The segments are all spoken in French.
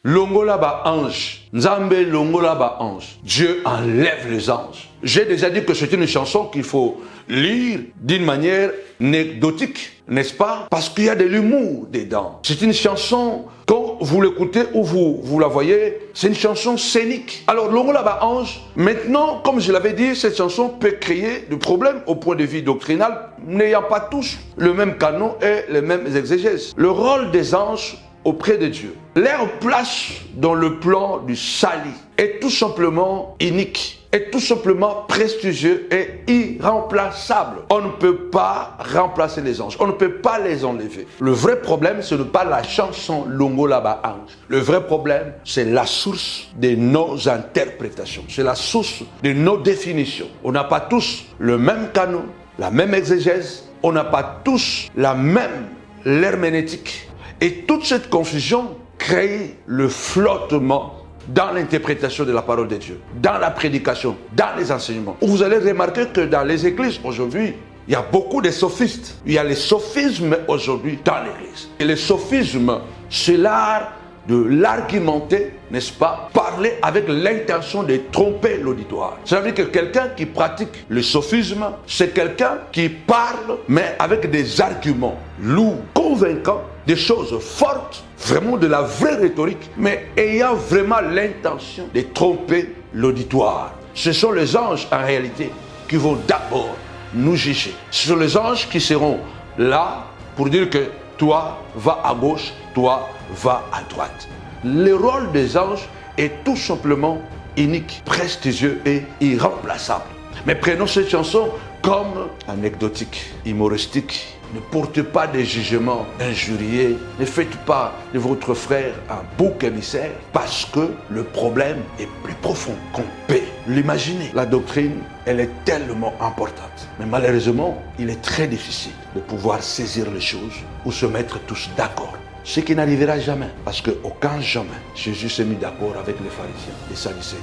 Longola ba ange. Nzambe longola ba ange. Dieu enlève les anges. J'ai déjà dit que c'est une chanson qu'il faut lire d'une manière anecdotique, n'est-ce pas? Parce qu'il y a de l'humour dedans. C'est une chanson, quand vous l'écoutez ou vous la voyez, c'est une chanson scénique. Alors, Longola ba ange, maintenant, comme je l'avais dit, cette chanson peut créer des problèmes au point de vue doctrinal, n'ayant pas tous le même canon et les mêmes exégèses. Le rôle des anges auprès de Dieu. Leur place dans le plan du salut est tout simplement unique, est tout simplement prestigieux et irremplaçable. On ne peut pas remplacer les anges, on ne peut pas les enlever. Le vrai problème, ce n'est pas la chanson Longola ba ange. Le vrai problème, c'est la source de nos interprétations, c'est la source de nos définitions. On n'a pas tous le même canon, la même exégèse, on n'a pas tous la même herméneutique. Et toute cette confusion crée le flottement dans l'interprétation de la parole de Dieu, dans la prédication, dans les enseignements. Vous allez remarquer que dans les églises aujourd'hui, il y a beaucoup de sophistes. Il y a les sophismes aujourd'hui dans l'église. Et le sophisme, c'est l'art de l'argumenter, n'est-ce pas? Parler avec l'intention de tromper l'auditoire. Ça veut dire que quelqu'un qui pratique le sophisme, c'est quelqu'un qui parle, mais avec des arguments lourds, convaincants, des choses fortes, vraiment de la vraie rhétorique, mais ayant vraiment l'intention de tromper l'auditoire. Ce sont les anges, en réalité, qui vont d'abord nous juger. Ce sont les anges qui seront là pour dire que toi, va à gauche, toi, va à droite. Le rôle des anges est tout simplement unique, prestigieux et irremplaçable. Mais prenons cette chanson comme anecdotique, humoristique. Ne portez pas des jugements injuriés. Ne faites pas de votre frère un bouc émissaire parce que le problème est plus profond qu'on peut l'imaginer. La doctrine, elle est tellement importante. Mais malheureusement, il est très difficile de pouvoir saisir les choses ou se mettre tous d'accord. Ce qui n'arrivera jamais. Parce qu'aucun jamais, Jésus s'est mis d'accord avec les pharisiens, les sadducéens.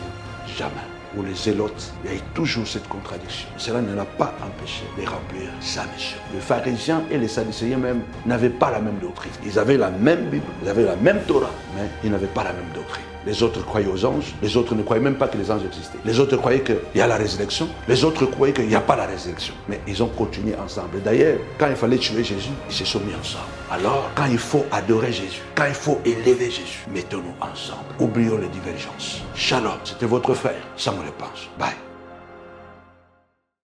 Jamais. Ou les zélotes, il y a toujours cette contradiction. Cela ne l'a pas empêché de remplir sa mission. Les pharisiens et les sadducéens même n'avaient pas la même doctrine. Ils avaient la même Bible, ils avaient la même Torah, mais ils n'avaient pas la même doctrine. Les autres croyaient aux anges, les autres ne croyaient même pas que les anges existaient. Les autres croyaient qu'il y a la résurrection, les autres croyaient qu'il n'y a pas la résurrection. Mais ils ont continué ensemble. D'ailleurs, quand il fallait tuer Jésus, ils se sont mis ensemble. Alors, quand il faut adorer Jésus, quand il faut élever Jésus, mettons-nous ensemble. Oublions les divergences. Shalom, c'était votre frère, Samuel Pense. Bye.